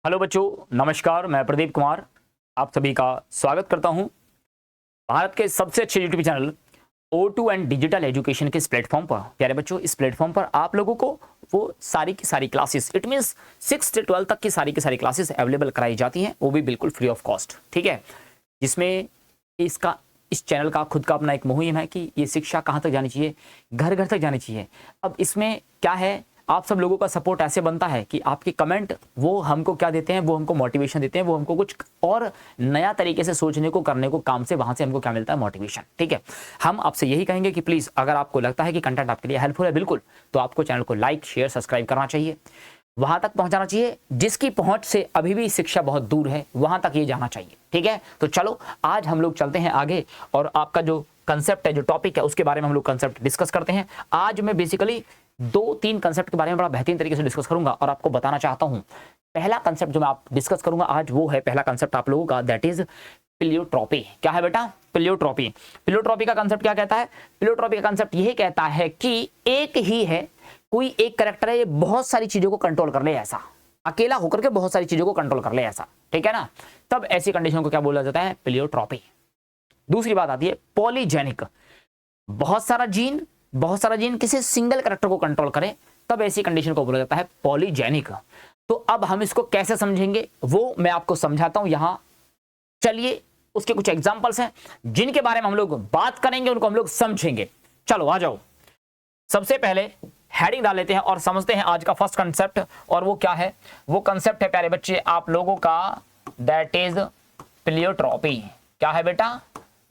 Hello बच्चों, नमस्कार। मैं प्रदीप कुमार आप सभी का स्वागत करता हूं भारत के सबसे अच्छे YouTube channel O2 and digital education के इस प्लेटफॉर्म पर। प्यारे बच्चों, इस प्लेटफॉर्म पर आप लोगों को वो सारी की सारी क्लासेस, इट मींस 6 से 12 तक की सारी क्लासेस अवेलेबल कराई जाती हैं, वो भी बिल्कुल फ्री ऑफ कॉस्ट। ठीक है, जिसमें इस चैनल का खुद का अपना एक मुहिम है कि ये शिक्षा कहाँ तक जानी चाहिए, घर घर तक जानी चाहिए। अब इसमें क्या है, आप सब लोगों का सपोर्ट ऐसे बनता है कि आपके कमेंट वो हमको क्या देते हैं, वो हमको मोटिवेशन देते हैं, वो हमको कुछ और नया तरीके से सोचने को, करने को, काम से वहां से हमको क्या मिलता है, मोटिवेशन। ठीक है, हम आपसे यही कहेंगे कि प्लीज अगर आपको लगता है कि कंटेंट आपके लिए हेल्पफुल है बिल्कुल, तो आपको चैनल को लाइक शेयर सब्सक्राइब करना चाहिए, वहां तक पहुंचाना चाहिए जिसकी पहुंच से अभी भी शिक्षा बहुत दूर है, वहां तक ये जाना चाहिए। ठीक है, तो चलो आज हम लोग चलते हैं आगे और आपका जो कंसेप्ट है, जो टॉपिक है, उसके बारे में हम लोग कंसेप्ट डिस्कस करते हैं। आज मैं बेसिकली 2-3 कंसेप्ट के बारे में बड़ा बेहतरीन तरीके से डिस्कस करूंगा और आपको बताना चाहता हूं। पहला कंसेप्ट जो मैं आप डिस्कस करूंगा आज, वो है पहला कंसेप्ट आप लोगों का, दैट इज प्लियोट्रॉपी। क्या है बेटा? प्लियोट्रॉपी। प्लियोट्रॉपी का कंसेप्ट क्या कहता है? प्लियोट्रॉपी का कंसेप्ट यही कहता है कि एक ही है, कोई एक कैरेक्टर है, ये बहुत सारी चीजों को कंट्रोल कर ले, ऐसा अकेला होकर के बहुत सारी चीजों को कंट्रोल कर ले, ऐसा। ठीक है ना, तब ऐसी कंडीशन को क्या बोला जाता है? प्लियोट्रॉपी। दूसरी बात आती है पॉलीजेनिक। बहुत सारा जीन किसी सिंगल कैरेक्टर को कंट्रोल करे, तब ऐसी कंडीशन को बोला जाता है पॉलीजेनिक। तो अब हम इसको कैसे समझेंगे वो मैं आपको समझाता हूं यहां। चलिए, उसके कुछ एग्जांपल्स हैं जिनके बारे में हम लोग बात करेंगे, उनको हम लोग समझेंगे। चलो आ जाओ, सबसे पहले हेडिंग डाल लेते हैं और समझते हैं आज का फर्स्ट कंसेप्ट। और वो क्या है? वो कंसेप्ट है प्यारे बच्चे आप लोगों का, दैट इज प्लियोट्रॉपी। क्या है बेटा?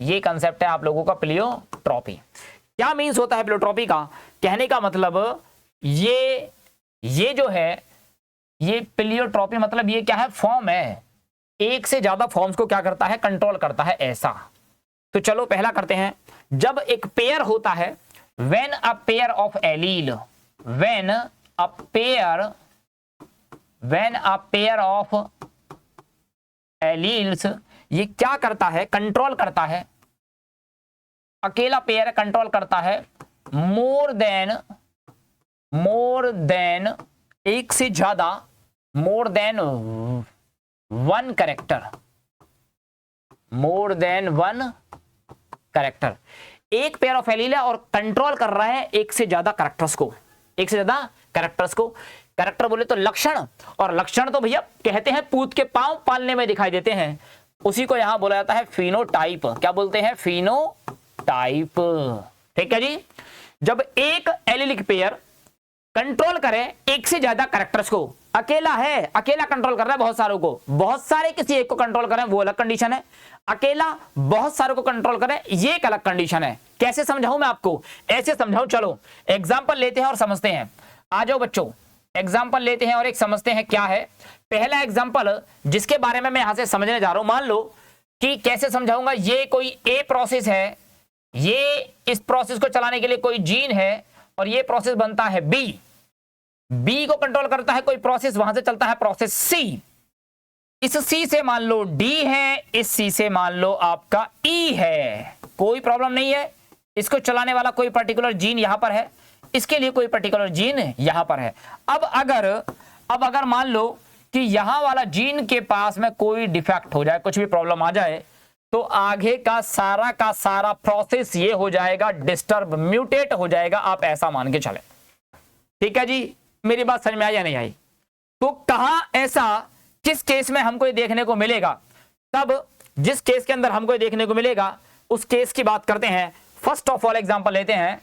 ये कंसेप्ट है आप लोगों का, प्लियोट्रॉपी। क्या मीन्स होता है प्लियोट्रॉपी का? कहने का मतलब ये जो है, ये प्लियोट्रॉपी मतलब ये क्या है? फॉर्म है, एक से ज्यादा फॉर्म्स को क्या करता है? कंट्रोल करता है, ऐसा। तो चलो पहला करते हैं। जब एक पेयर होता है, when a pair of allele, when a pair of alleles, ये क्या करता है? कंट्रोल करता है, अकेला पेयर कंट्रोल करता है मोर देन एक से ज्यादा, मोर देन वन कैरेक्टर। एक पेयर ऑफ एलील है और कंट्रोल कर रहा है एक से ज्यादा कैरेक्टर्स को। कैरेक्टर बोले तो लक्षण, और लक्षण तो भैया कहते हैं पूत के पांव पालने में दिखाई देते हैं, उसी को यहां बोला जाता है फिनोटाइप। क्या बोलते हैं? फिनोटाइप। ठीक है जी। जब एक एलीलिक पेयर कंट्रोल करे एक से ज्यादा कैरेक्टर्स को, अकेला है, अकेला कंट्रोल कर रहा है बहुत सारों को, बहुत सारे किसी एक को कंट्रोल करें वो अलग कंडीशन है, अकेला बहुत सारों को कंट्रोल करें ये एक अलग कंडीशन है। कैसे समझाऊं मैं आपको? ऐसे समझाऊं, चलो एग्जांपल लेते हैं और समझते हैं। आ जाओ बच्चों, एग्जांपल लेते हैं और एक समझते हैं क्या है। पहला एग्जांपल जिसके बारे में मैं यहां से समझने जा रहा हूं, मान लो कि कैसे समझाऊंगा, ये कोई ए प्रोसेस है, ये इस प्रोसेस को चलाने के लिए कोई जीन है और ये प्रोसेस बनता है बी को कंट्रोल करता है कोई प्रोसेस, वहां से चलता है प्रोसेस सी। इस सी से मान लो डी है, इस सी से मान लो आपका ई है, कोई प्रॉब्लम नहीं है। इसको चलाने वाला कोई पर्टिकुलर जीन यहां पर है, इसके लिए कोई पर्टिकुलर जीन यहां पर है। अब अगर मान लो कि यहां वाला जीन के पास में कोई डिफेक्ट हो जाए, कुछ भी प्रॉब्लम आ जाए, तो आगे का सारा प्रोसेस ये हो जाएगा डिस्टर्ब, म्यूटेट हो जाएगा, आप ऐसा मान के चले। ठीक है जी, मेरी बात समझ में आई या नहीं आई? तो कहां ऐसा, किस केस में हमको ये देखने को मिलेगा? तब जिस केस के अंदर हमको ये देखने को मिलेगा उस केस की बात करते हैं। फर्स्ट ऑफ ऑल एग्जांपल लेते हैं।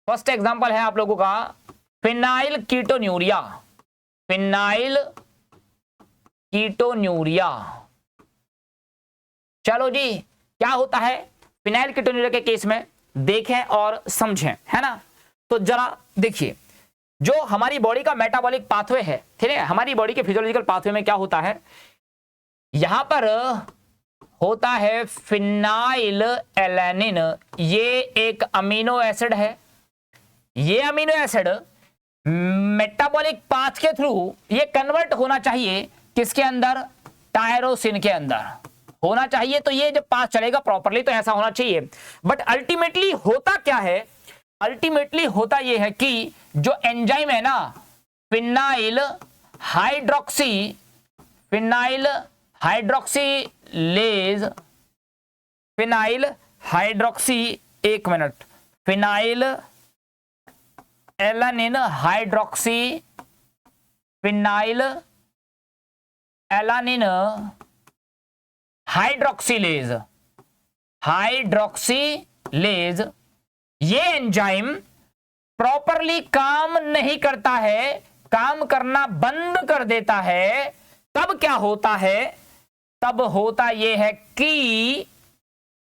फर्स्ट एग्जांपल है आप लोगों का फिनाइल कीटोन्यूरिया। चलो जी, क्या होता है फिनाइल कीटोन्यूरिया के केस में, देखें और समझें, है ना। तो जरा देखिए, जो हमारी बॉडी का मेटाबॉलिक पाथवे है, ठीक है, हमारी बॉडी के फिजियोलॉजिकल पाथवे में क्या होता है, यहां पर होता है फिनाइल एलेनिन। ये एक अमीनो एसिड है, ये अमीनो एसिड मेटाबॉलिक पाथ के थ्रू ये कन्वर्ट होना चाहिए किसके अंदर? टायरोसिन के अंदर होना चाहिए। तो ये जब पाथ चलेगा प्रॉपरली तो ऐसा होना चाहिए। बट अल्टीमेटली होता क्या है? अल्टीमेटली होता यह है कि जो एंजाइम है ना, phenyl phenyl hydroxylase, phenyl hydroxy, एक minute, phenylalanine hydroxy, phenylalanine hydroxylase, hydroxylase ये एंजाइम प्रॉपरली काम नहीं करता है, काम करना बंद कर देता है। तब क्या होता है, तब होता यह है कि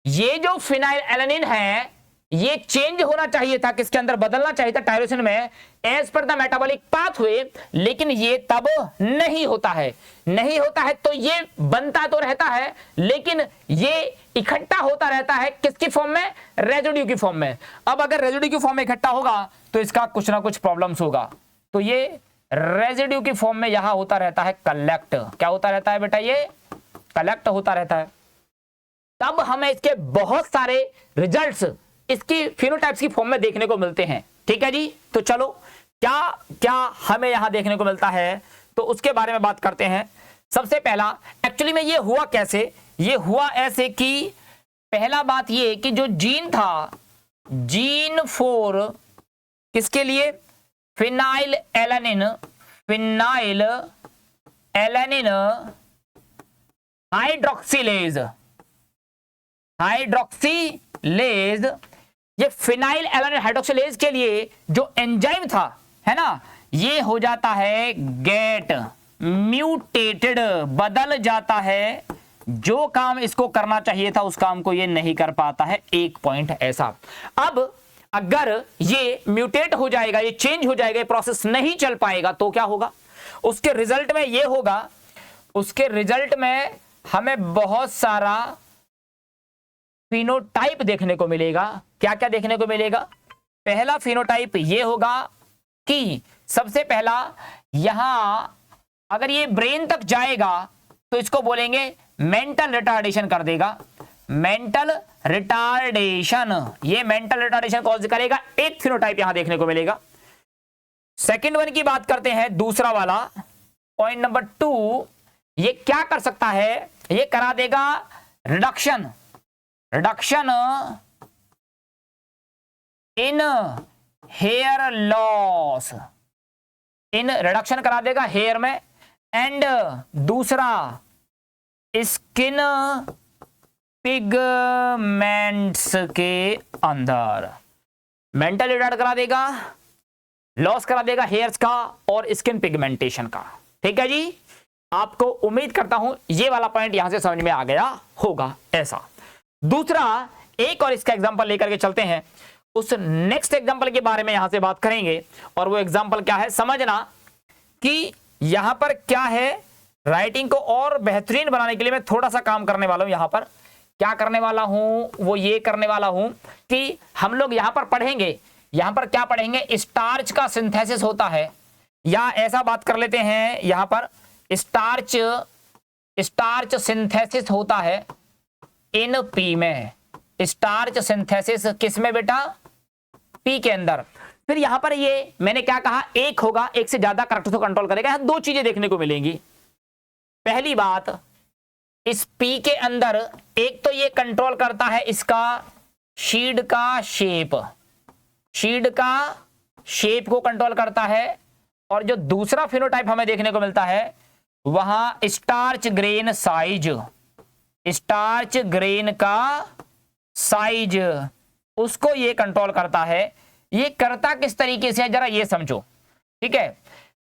ये जो फिनाइल एलानिन है ये चेंज होना चाहिए था, किसके अंदर बदलना चाहिए था, टायरोसिन में, as per the metabolic pathway, लेकिन ये तब नहीं होता है। नहीं होता है तो ये बनता तो रहता है लेकिन ये इकट्ठा होता रहता है किसकी फॉर्म में, रेजिड्यू की फॉर्म में। अब अगर रेजिड्यू की फॉर्म में इकट्ठा होगा तो इसका कुछ ना कुछ प्रॉब्लम्स होगा, तो ये रेजिड्यू की फॉर्म में यहां होता रहता है कलेक्ट। क्या होता रहता है बेटा, ये कलेक्ट होता रहता है। तब हमें इसके बहुत सारे रिजल्ट्स इसकी फिनोटाइप्स की फॉर्म में देखने को मिलते हैं। ठीक है जी, तो चलो क्या क्या हमें यहां देखने को मिलता है तो उसके बारे में बात करते हैं। सबसे पहला, एक्चुअली में ये हुआ कैसे, ये हुआ ऐसे कि पहला बात ये कि जो जीन था, जीन 4 किसके लिए, phenyl alanine, phenyl alanine hydroxylase, hydroxylase, ये फिनाइल एलानिन हाइड्रोक्सीलेज के लिए जो एंजाइम था, है ना, ये हो जाता है गेट म्यूटेटेड, बदल जाता है। जो काम इसको करना चाहिए था उस काम को ये नहीं कर पाता है। एक पॉइंट ऐसा। अब अगर ये म्यूटेट हो जाएगा, ये चेंज हो जाएगा, ये प्रोसेस नहीं चल पाएगा तो क्या होगा, उसके रिजल्ट में ये होगा, उसके रिजल्ट में हमें बहुत सारा फिनोटाइप देखने को मिलेगा। क्या क्या देखने को मिलेगा, पहला फिनोटाइप ये होगा कि सबसे पहला यहां अगर ये ब्रेन तक जाएगा तो इसको बोलेंगे मेंटल रिटार्डेशन कर देगा, मेंटल रिटार्डेशन। ये मेंटल रिटार्डेशन कॉज करेगा, एक फिनोटाइप यहां देखने को मिलेगा। सेकंड वन की बात करते हैं, दूसरा वाला पॉइंट नंबर 2, ये क्या कर सकता है, ये करा देगा reduction, reduction in hair loss, in reduction करा देगा हेयर में। एंड दूसरा स्किन पिगमेंट्स के अंदर मेंटल रिटार्ड करा देगा, लॉस करा देगा हेयर्स का और स्किन पिगमेंटेशन का। ठीक है जी, आपको उम्मीद करता हूं ये वाला पॉइंट यहां से समझ में आ गया होगा। ऐसा दूसरा एक और इसका एग्जांपल लेकर के चलते हैं, उस नेक्स्ट एग्जांपल के बारे में यहां से बात करेंगे। और वो एग्जांपल क्या है, समझना कि यहां पर क्या है, राइटिंग को और बेहतरीन बनाने के लिए मैं थोड़ा सा काम करने वाला हूं। यहां पर क्या करने वाला हूं, वो ये करने वाला हूं कि हम लोग यहां पर पढ़ेंगे, यहां पर क्या पढ़ेंगे, स्टार्च का सिंथेसिस होता है, या ऐसा बात कर लेते हैं यहां पर स्टार्च, स्टार्च सिंथेसिस होता है इन पी में, स्टार्च सिंथेसिस किस में बेटा, पी के अंदर। फिर यहां पर ये मैंने क्या कहा, एक होगा, एक से ज्यादा करेक्टर को कंट्रोल करेगा। यहां दो चीजें देखने को मिलेंगी। पहली बात, इस पी के अंदर एक तो ये कंट्रोल करता है इसका शीड का शेप, शीड का शेप को कंट्रोल करता है। और जो दूसरा फिनोटाइप हमें देखने को मिलता है वहां starch grain size, starch grain का साइज, उसको ये कंट्रोल करता है। ये करता किस तरीके से है जरा ये समझो। ठीक है,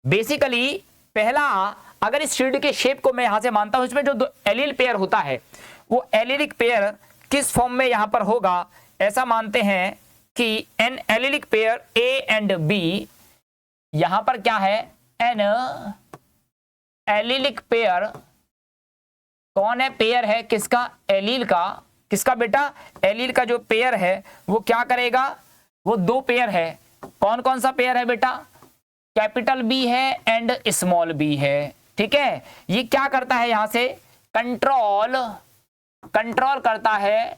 बेसिकली पहला, अगर इस शीड के शेप को मैं यहां से मानता हूं, इसमें जो दो एलील पेयर होता है वो एलिलिक पेयर किस फॉर्म में यहां पर होगा, ऐसा मानते हैं कि an allelic pair A and B, यहां पर क्या है, एन एलिलिक पेयर, कौन है, पेयर है किसका, एलील का, किसका बेटा, एलील का जो पेयर है वो क्या करेगा, वो दो पेयर है। कौन कौन सा पेयर है बेटा, कैपिटल बी है एंड स्मॉल बी है। ठीक है, ये क्या करता है, यहां से कंट्रोल, कंट्रोल करता है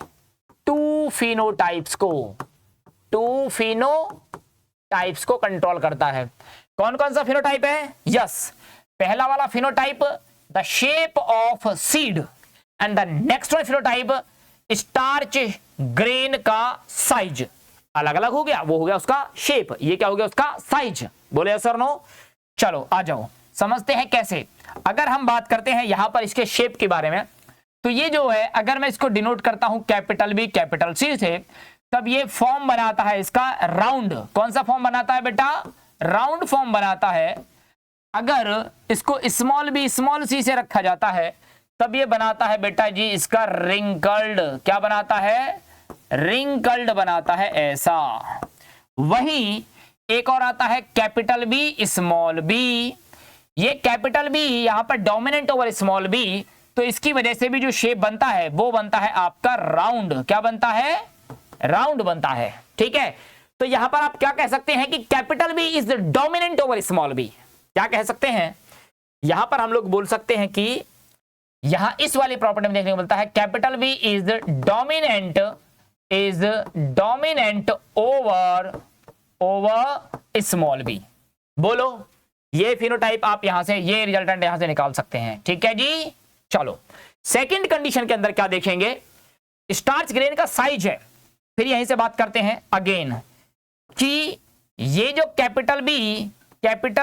टू फिनोटाइप्स को, टू फिनोटाइप्स को कंट्रोल करता है। कौन कौन सा फिनोटाइप है, यस, पहला वाला phenotype the shape of seed and the next one phenotype starch grain का साइज। अलग अलग हो गया, वो हो गया उसका शेप, ये क्या हो गया उसका साइज। बोले सर नो। चलो आ जाओ समझते हैं कैसे। अगर हम बात करते हैं यहां पर इसके शेप के बारे में, तो ये जो है अगर मैं इसको डिनोट करता हूं कैपिटल बी कैपिटल सी से, तब ये फॉर्म बनाता है इसका राउंड। कौन सा फॉर्म बनाता है बेटा? राउंड फॉर्म बनाता है। अगर इसको स्मॉल बी स्मॉल सी से रखा जाता है तब ये बनाता है बेटा जी इसका रिंकल्ड। क्या बनाता है? रिंकल्ड बनाता है ऐसा। वही एक और आता है कैपिटल बी स्मॉल बी। ये कैपिटल बी यहां पर डोमिनेंट ओवर स्मॉल बी, तो इसकी वजह से भी जो शेप बनता है वो बनता है आपका राउंड। क्या बनता है? राउंड बनता है। ठीक है, तो यहां पर आप क्या कह सकते हैं कि capital B is dominant over small B. क्या कह सकते हैं? यहां पर हम लोग बोल सकते हैं कि यहां इस वाली प्रॉपर्टी में देखने को मिलता है capital B is dominant over small B. बोलो, ये फिनोटाइप आप यहां से, ये रिजल्टेंट यहां से निकाल सकते हैं। ठीक है जी। चलो सेकंड कंडीशन के अंदर क्या देखेंगे? स्टार्च ग्रेन का साइज है। फिर यहीं से बात करते हैं अगेन कि ये जो कैपिटल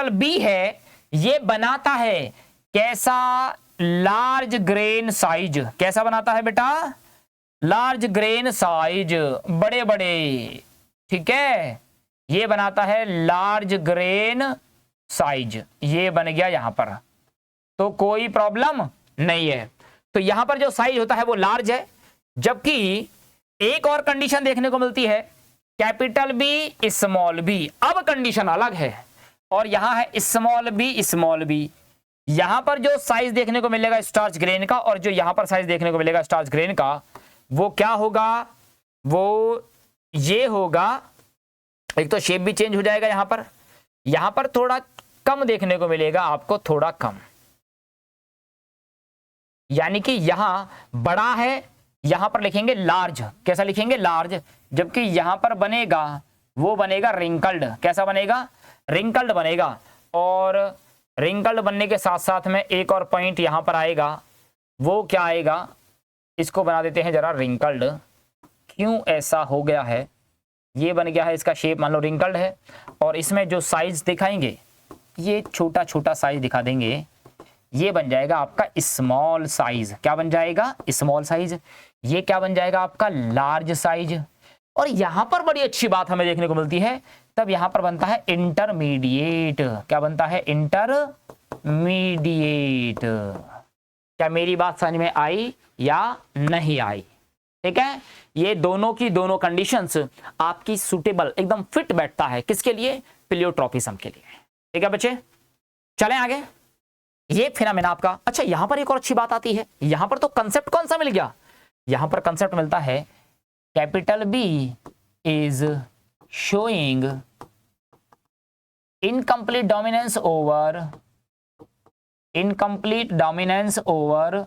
बी है ये बनाता है कैसा? Large grain size. कैसा बनाता है बेटा? लार्ज ग्रेन साइज, बड़े बड़े। ठीक है, ये बनाता है लार्ज ग्रेन साइज। ये बन गया यहां पर, तो कोई प्रॉब्लम नहीं है। तो यहां पर जो साइज होता है वो लार्ज है। जबकि एक और कंडीशन देखने को मिलती है कैपिटल बी स्मॉल बी। अब कंडीशन अलग है, और यहां है स्मॉल बी। यहां पर जो साइज देखने को मिलेगा स्टार्च ग्रेन का, और जो यहां पर साइज देखने को मिलेगा स्टार्च ग्रेन का, वो क्या होगा? वो ये होगा, एक तो शेप भी चेंज हो जाएगा। यहां पर थोड़ा कम देखने को मिलेगा आपको, थोड़ा कम, यानी कि यहां बड़ा है, यहां पर लिखेंगे लार्ज। कैसा लिखेंगे? लार्ज। जबकि यहां पर बनेगा, वो बनेगा रिंकल्ड। कैसा बनेगा? रिंकल्ड बनेगा। और रिंकल्ड बनने के साथ साथ में एक और पॉइंट यहां पर आएगा, वो क्या आएगा? इसको बना देते हैं जरा रिंकल्ड। क्यों ऐसा हो गया है? ये बन गया है इसका शेप, मान लो रिंकल्ड है, और इसमें जो साइज दिखाएंगे ये छोटा छोटा साइज दिखा देंगे, ये बन जाएगा आपका स्मॉल साइज। क्या बन जाएगा? Small size. ये क्या बन जाएगा आपका? Large size. और यहां पर बड़ी अच्छी बात हमें देखने को मिलती है, तब यहां पर बनता है इंटरमीडिएट। क्या बनता है? इंटरमीडिएट। क्या मेरी बात समझ में आई या नहीं आई? ठीक है, ये दोनों की दोनों कंडीशंस आपकी सुटेबल, एकदम फिट बैठता है। किसके लिए? प्लियोट्रॉपिज्म के लिए। ठीक है बच्चे, चलें आगे। ये फिनोमेना आपका। अच्छा, यहां पर एक और अच्छी बात आती है, यहां पर तो कंसेप्ट कौन सा मिल गया? यहां पर कंसेप्ट मिलता है capital B is showing incomplete dominance over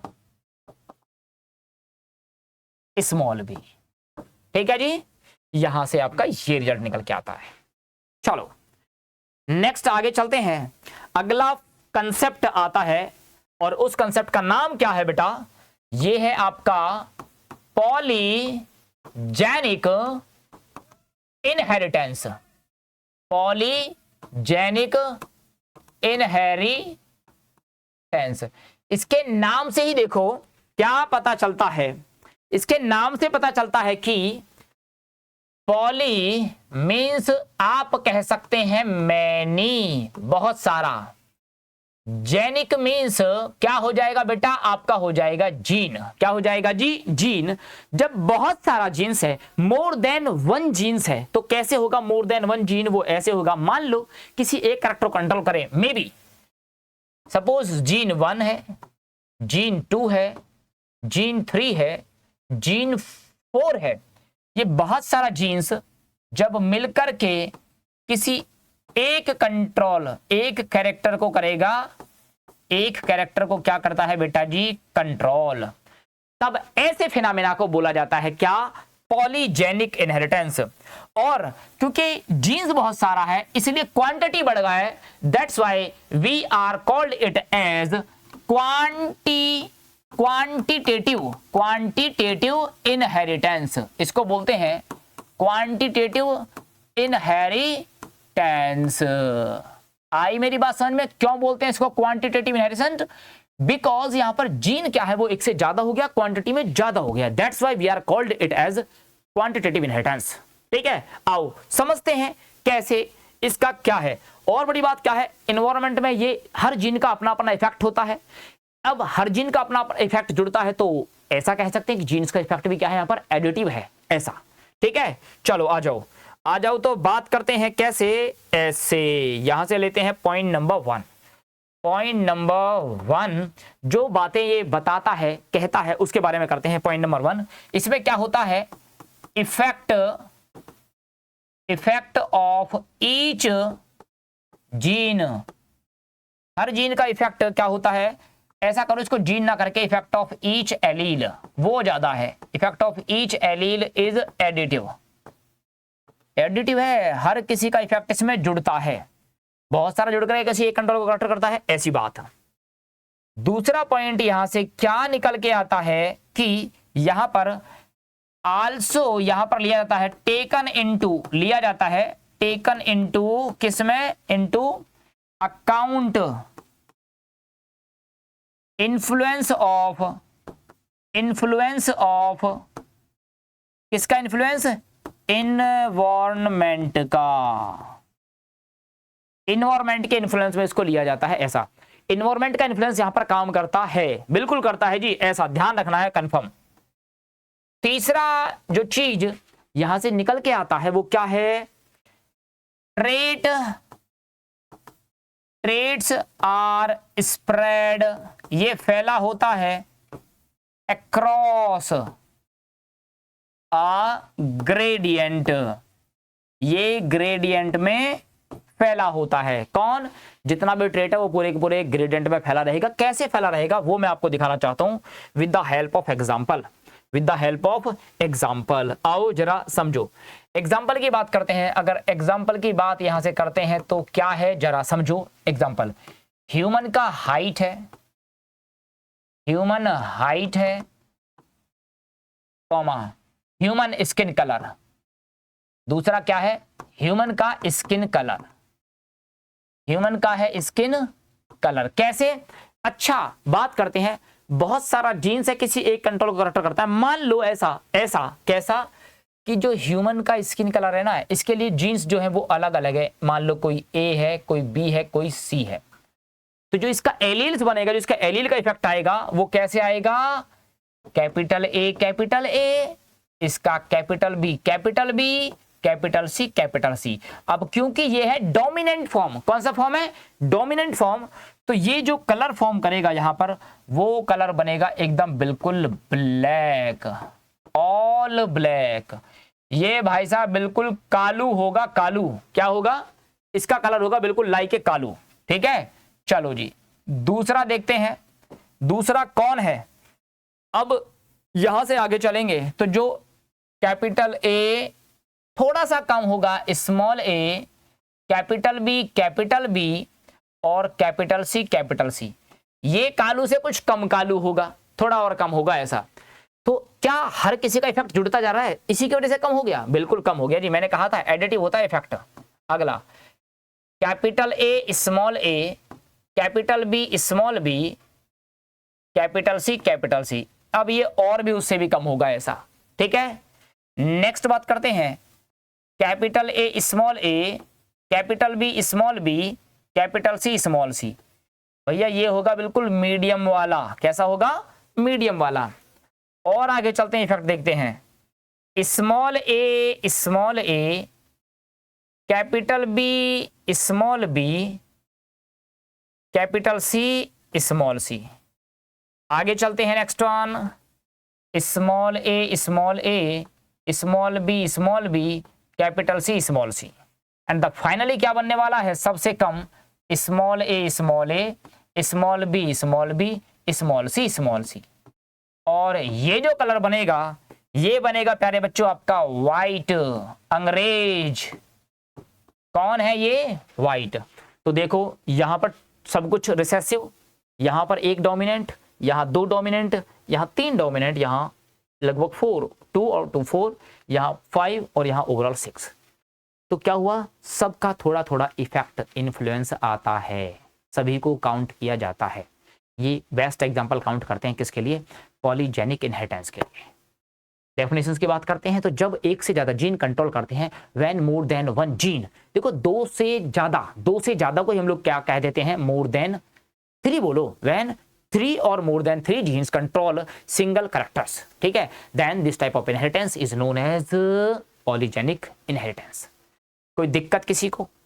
small B. ठीक है जी, यहां से आपका ये रिजल्ट निकल के आता है। चलो नेक्स्ट आगे चलते हैं। अगला कंसेप्ट आता है, और उस कंसेप्ट का नाम क्या है बेटा? ये है आपका पॉलीजेनिक इनहेरिटेंस। Polygenic inheritance. इसके नाम से ही देखो क्या पता चलता है। इसके नाम से पता चलता है कि पॉली मीन्स आप कह सकते हैं मैनी, बहुत सारा। जेनिक मीन्स क्या हो जाएगा बेटा? आपका हो जाएगा जीन। क्या हो जाएगा जी? जीन। जब बहुत सारा जीन्स है, मोर देन वन जीन्स है, तो कैसे होगा मोर देन वन जीन? वो ऐसे होगा, मान लो किसी एक कैरेक्टर को कंट्रोल करें, मे बी सपोज जीन 1 है, जीन 2 है, जीन 3 है, जीन 4 है। ये बहुत सारा जीन्स जब मिलकर के किसी एक कैरेक्टर को करेगा, एक कैरेक्टर को क्या करता है बेटा जी? कंट्रोल। तब ऐसे फिनोमेना को बोला जाता है क्या? Polygenic inheritance. और क्योंकि जीन्स बहुत सारा है इसलिए क्वांटिटी बढ़ गया है, that's why we are called it as quantitative inheritance, इसको बोलते हैं क्वांटिटेटिव इनहेरिटेंस। आई मेरी बात समझ में? क्यों बोलते हैं इसको क्वांटिटेटिव इनहेरिटेंस? बिकॉज यहां पर जीन क्या है, वो एक से ज्यादा हो गया, क्वांटिटी में ज्यादा हो गया, that's why we are called it as quantitative inheritance. ठीक है, आओ समझते हैं कैसे, इसका क्या है। और बड़ी बात क्या है, एनवायरनमेंट में ये हर जीन का अपना अपना इफेक्ट होता है। अब हर जीन का अपना अपना इफेक्ट जुड़ता है, तो ऐसा कह सकते हैं कि जीन्स का इफेक्ट भी क्या है, यहाँ पर एडिटिव है, ऐसा। ठीक है, चलो आ जाओ तो बात करते हैं कैसे, ऐसे यहां से लेते हैं पॉइंट नंबर 1। पॉइंट नंबर 1 जो बातें ये बताता है, कहता है, उसके बारे में करते हैं। पॉइंट नंबर 1, इसमें क्या होता है, effect of each gene, her gene का इफेक्ट क्या होता है, ऐसा करो इसको जीन ना करके इफेक्ट ऑफ ईच एलील, वो ज्यादा है। Effect of each allele is additive है, हर किसी का इफेक्ट इसमें जुड़ता है, बहुत सारा जुड़ कर किसी एक कंट्रोल को करेक्ट करता है, ऐसी बात है। दूसरा पॉइंट यहां से क्या निकल के आता है कि यहां पर आल्सो, यहां पर लिया जाता है टेकन इनटू किसमें, इनटू अकाउंट इन्फ्लुएंस ऑफ किसका इन्फ्लुएंस, इन्वायरमेंट का, इन्वायरमेंट के इन्फ्लुएंस में इसको लिया जाता है, ऐसा। इन्वायरमेंट का इन्फ्लुएंस यहां पर काम करता है, बिल्कुल करता है जी, ऐसा ध्यान रखना है, कंफर्म। तीसरा जो चीज यहां से निकल के आता है वो क्या है, ट्रेट्स आर स्प्रेड, ये फैला होता है अक्रॉस अ ग्रेडियंट, ये ग्रेडियंट में फैला होता है। कौन, जितना भी ट्रेट है वो पूरे के पूरे ग्रेडियंट में फैला रहेगा। कैसे फैला रहेगा वो मैं आपको दिखाना चाहता हूं with the help of example. आओ जरा समझो, एग्जाम्पल की बात करते हैं। अगर एग्जाम्पल की बात यहां से करते हैं तो क्या है, जरा समझो। एग्जाम्पल, ह्यूमन का हाइट है, कॉमा ह्यूमन स्किन कलर, दूसरा क्या है, ह्यूमन का स्किन कलर, कैसे, अच्छा बात करते हैं। बहुत सारा जीन्स है, किसी एक कंट्रोल को करेक्ट करता है। मान लो ऐसा कैसा कि जो ह्यूमन का स्किन कलर है ना, इसके लिए जीन्स जो है वो अलग अलग है। मान लो कोई ए है, कोई बी है, कोई सी है, तो जो इसका एलील्स बनेगा, जो इसका एलील का इफेक्ट आएगा वो कैसे आएगा, कैपिटल ए, इसका कैपिटल बी, कैपिटल सी। अब क्योंकि ये है डोमिनेंट फॉर्म, कौन सा फॉर्म है, डोमिनेंट फॉर्म, तो ये जो कलर फॉर्म करेगा यहां पर, वो कलर बनेगा एकदम बिल्कुल ब्लैक, ऑल ब्लैक। ये भाई साहब बिल्कुल कालू होगा, कालू क्या होगा, इसका कलर होगा बिल्कुल लाइक कालू। ठीक है, चलो जी दूसरा देखते हैं, दूसरा कौन है। अब यहां से आगे चलेंगे तो जो कैपिटल ए थोड़ा सा कम होगा, स्मॉल ए, कैपिटल बी और कैपिटल सी, ये कालू से कुछ कम कालू होगा, थोड़ा और कम होगा, ऐसा। तो क्या हर किसी का इफेक्ट जुड़ता जा रहा है, इसी की वजह से कम हो गया, बिल्कुल कम हो गया जी, मैंने कहा था एडिटिव होता है इफेक्ट। अगला capital A small A, capital B small B, capital C, अब ये और भी उससे भी कम होगा, ऐसा। ठीक है, नेक्स्ट बात करते हैं, capital A small A, capital B small B, capital C small C, भैया ये होगा बिल्कुल मीडियम वाला, कैसा होगा, मीडियम वाला। और आगे चलते हैं, इफेक्ट देखते हैं, small A, capital B small B, capital C small C. आगे चलते हैं, next one, small A, small B, capital C small C, and the finally क्या बनने वाला है, सबसे कम small A, small B, small C. और ये जो कलर बनेगा, ये बनेगा प्यारे बच्चों आपका व्हाइट, अंग्रेज। कौन है ये, व्हाइट। तो देखो यहां पर सब कुछ रिसेसिव, यहाँ पर एक डोमिनेंट, यहाँ दो डोमिनेंट, यहाँ तीन डोमिनेंट, यहाँ लगभग 4, 2 और 2 4, यहाँ 5 और यहाँ ओवरऑल 6। तो क्या हुआ, सबका थोड़ा थोड़ा इफेक्ट इन्फ्लुएंस आता है, सभी को काउंट किया जाता है। ये बेस्ट एग्जांपल काउंट करते हैं किसके लिए, पॉलीजेनिक इनहेरिटेंस के लिए। डेफिनेशंस की बात करते हैं तो जब एक से ज्यादा जीन कंट्रोल करते हैं, when more than one gene, देखो दो से ज्यादा को हम लोग क्या कह देते हैं, मोर देन 3 बोलो, व्हेन 3 और more than 3 genes control single characters, ठीक है, then this type of inheritance is known as polygenic inheritance. कोई दिक्कत किसी को,